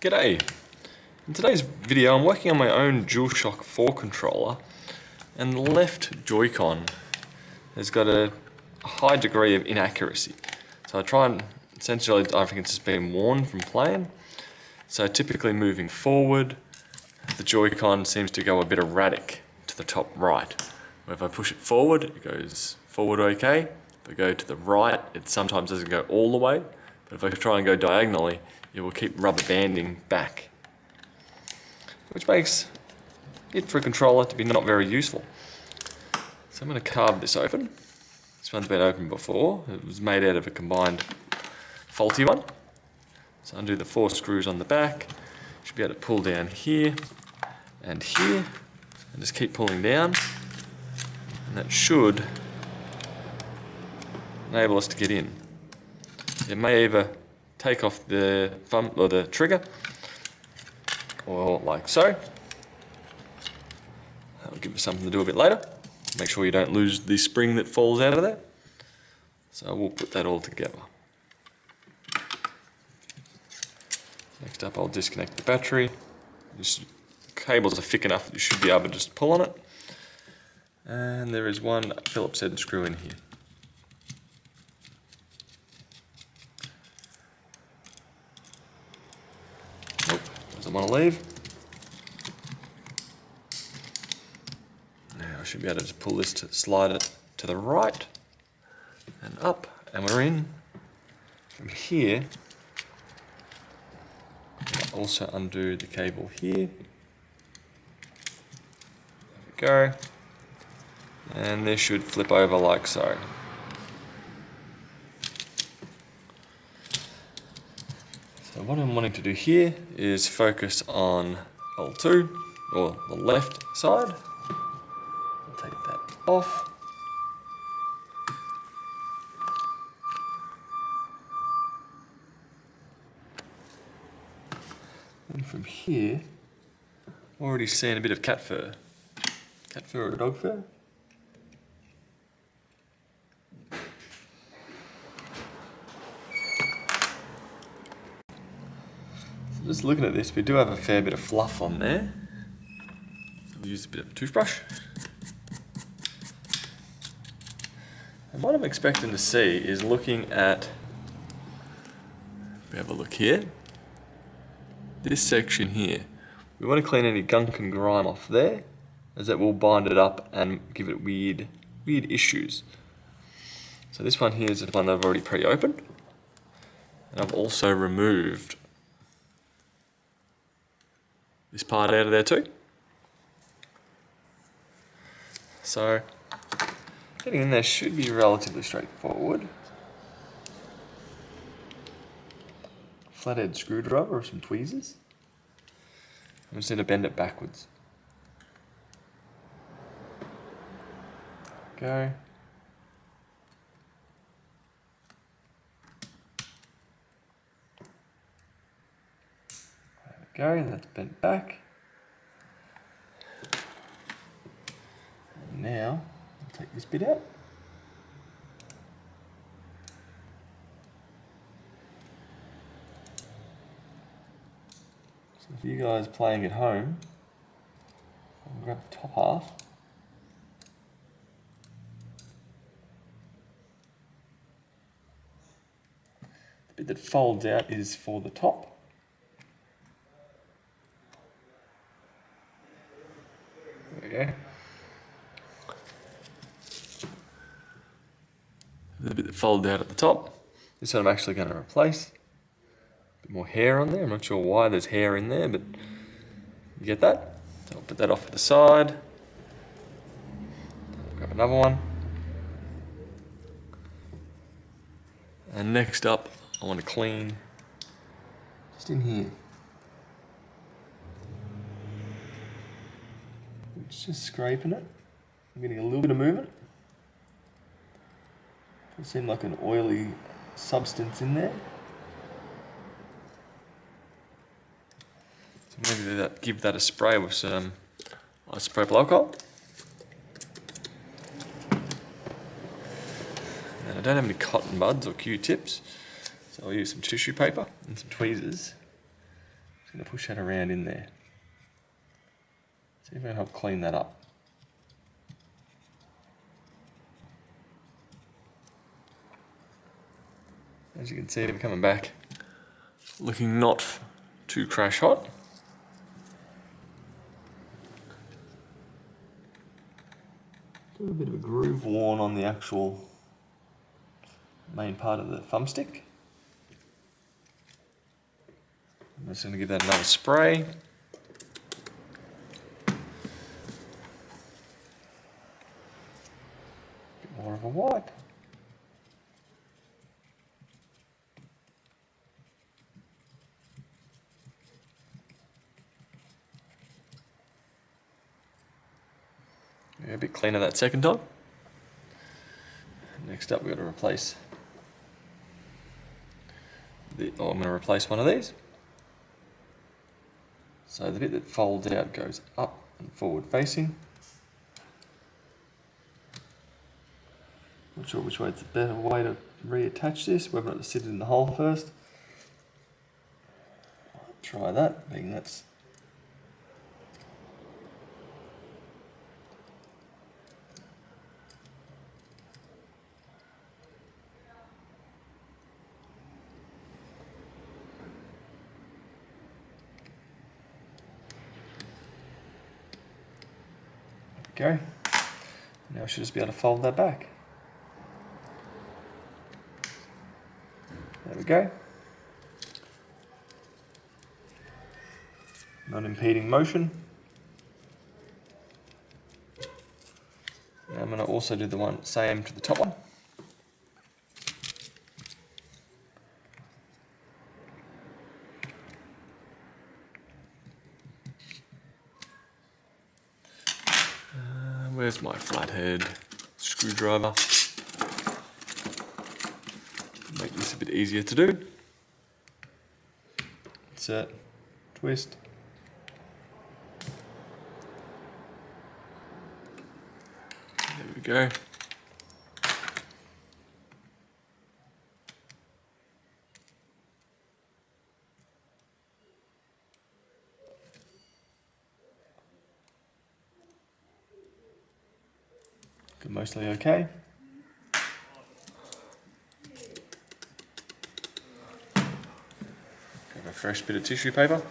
G'day! In today's video I'm working on my own DualShock 4 controller, and the left Joy-Con has got a high degree of inaccuracy. So I try and essentially I think it's just been worn from playing. So typically moving forward, the Joy-Con seems to go a bit erratic to the top right. Where if I push it forward, it goes forward okay. If I go to the right, it sometimes doesn't go all the way. But if I try and go diagonally, it will keep rubber banding back, which makes it for a controller to be not very useful. So I'm going to carve this open. This one's been opened before. It was made out of a combined faulty one. So undo the 4 screws on the back. Should be able to pull down here and here, and just keep pulling down, and that should enable us to get in. It may either take off the thumb or the trigger, or like so. That'll give us something to do a bit later. Make sure you don't lose the spring that falls out of there. So we'll put that all together. Next up, I'll disconnect the battery. These cables are thick enough that you should be able to just pull on it. And there is one Phillips head screw in here. Doesn't want to leave. Now I should be able to just pull this to slide it to the right and up, and we're in. From here, I'll also undo the cable here. There we go. And this should flip over like so. So what I'm wanting to do here is focus on L2, or the left side. I'll take that off. And from here, I'm already seeing a bit of cat fur. Cat fur or dog fur? Just looking at this, we do have a fair bit of fluff on there. So we'll use a bit of a toothbrush. And what I'm expecting to see is looking at, we have a look here, this section here. We want to clean any gunk and grime off there, as that will bind it up and give it weird issues. So this one here is the one that I've already pre-opened. And I've also removed this part out of there too. So getting in there should be relatively straightforward. Flathead screwdriver or some tweezers. I'm just going to bend it backwards. Go. There we go, that's bent back. And now, I'll take this bit out. So for you guys playing at home, I'll grab the top half. The bit that folds out is for the top. There we go. The bit that folded out at the top. This one I'm actually going to replace. A bit more hair on there. I'm not sure why there's hair in there, but you get that. So I'll put that off to the side. Grab another one. And next up, I want to clean just in here. It's just scraping it. I'm getting a little bit of movement. It seems like an oily substance in there. So maybe give that a spray with some isopropyl alcohol. And I don't have any cotton buds or Q-tips, so I'll use some tissue paper and some tweezers. Just going to push that around in there. See if I can help clean that up. As you can see, they're coming back, looking not too crash hot. A bit of a groove worn on the actual main part of the thumbstick. I'm just going to give that another spray. Bit more of a wipe. Yeah, a bit cleaner that second time. Next up, we've got to replace I'm going to replace one of these. So the bit that folds out goes up and forward facing. Not sure which way it's a better way to reattach this, whether or not to sit it in the hole first. Try that, being that's go. Now I should just be able to fold that back. There we go. Non-impeding motion. Now I'm going to also do the same to the top one. Where's my flathead screwdriver? Make this a bit easier to do. Insert, twist. There we go. Mostly okay. Grab a fresh bit of tissue paper.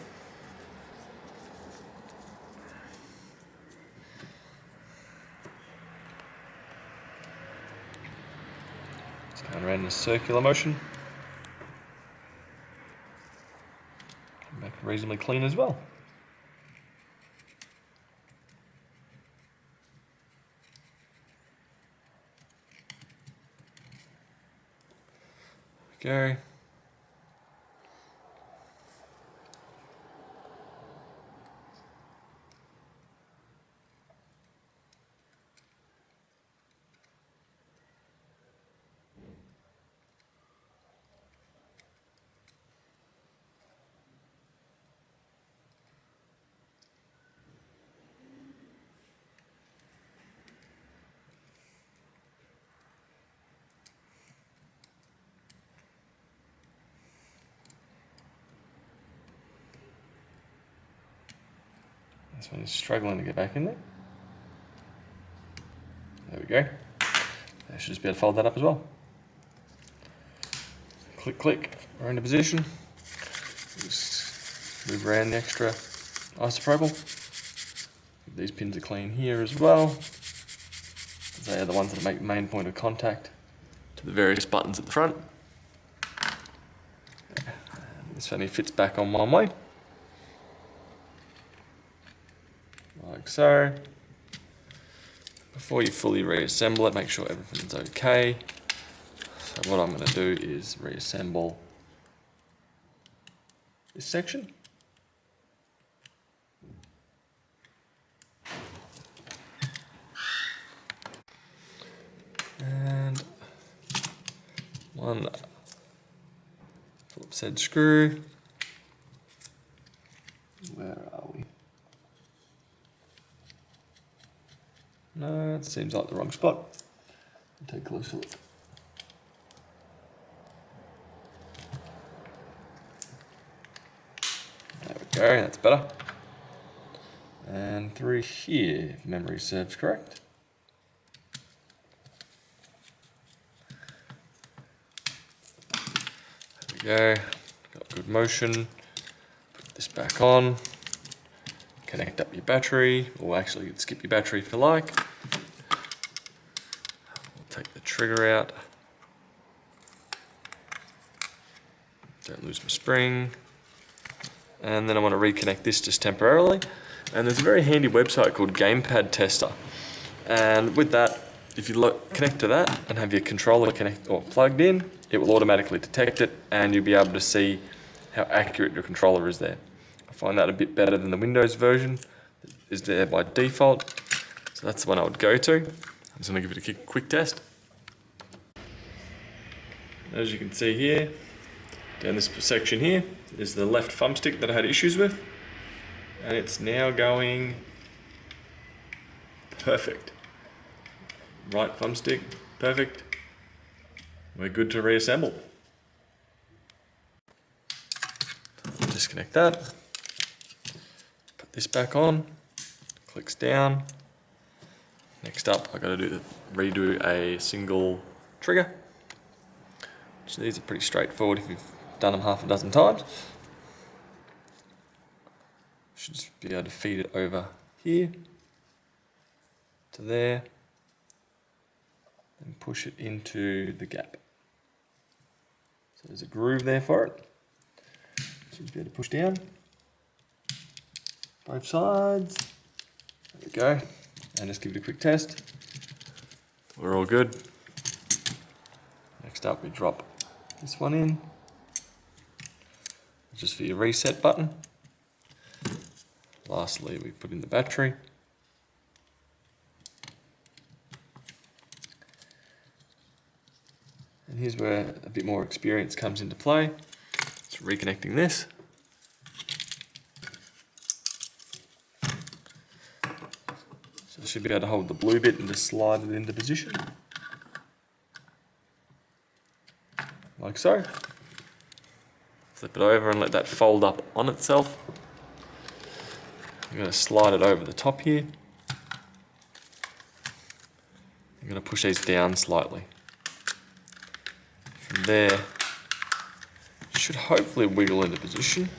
Just going around in a circular motion. Come back reasonably clean as well. Go. This one is struggling to get back in there. There we go. I should just be able to fold that up as well. Click, click, we're into position. Just move around the extra isopropyl. These pins are clean here as well. They are the ones that make the main point of contact to the various buttons at the front. This only fits back on one way. Like so. Before you fully reassemble it, make sure everything's okay. So what I'm going to do is reassemble this section. And one Phillips head screw. Where are we? No, it seems like the wrong spot. Take a closer look. There we Okay, that's better. And through here, if memory serves correct. There we go, got good motion. Put this back on. Connect up your battery, or actually skip your battery if you like. We'll take the trigger out. Don't lose my spring. And then I want to reconnect this just temporarily. And there's a very handy website called Gamepad Tester. And with that, if you connect to that and have your controller connect or plugged in, it will automatically detect it and you'll be able to see how accurate your controller is there. I find that a bit better than the Windows version that is there by default. So that's the one I would go to. I'm just going to give it a quick test. As you can see here, down this section here is the left thumbstick that I had issues with, and it's now going perfect. Right thumbstick, perfect. We're good to reassemble. Disconnect that. Put this back on. Clicks down. Next up, I've got to redo a single trigger. So these are pretty straightforward if you've done them half a dozen times. Should just be able to feed it over here to there and push it into the gap. So there's a groove there for it. Should be able to push down both sides. There we go. And just give it a quick test. We're all good. Next up we drop this one in. Just for your reset button. Lastly, we put in the battery. And here's where a bit more experience comes into play. So reconnecting this. So I should be able to hold the blue bit and just slide it into position. Like so. Flip it over and let that fold up on itself. I'm going to slide it over the top here. I'm going to push these down slightly. From there, it should hopefully wiggle into position.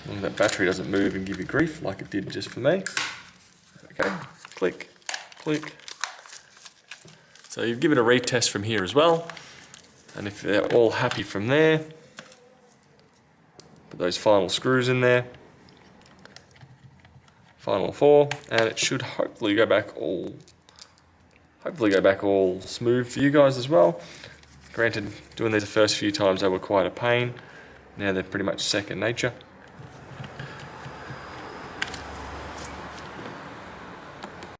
As long as that battery doesn't move and give you grief like it did just for me. Okay, click, click. So you've given a retest from here as well. And if they're all happy from there, put those final screws in there. Final 4, and it should hopefully go back all smooth for you guys as well. Granted, doing these the first few times they were quite a pain. Now they're pretty much second nature.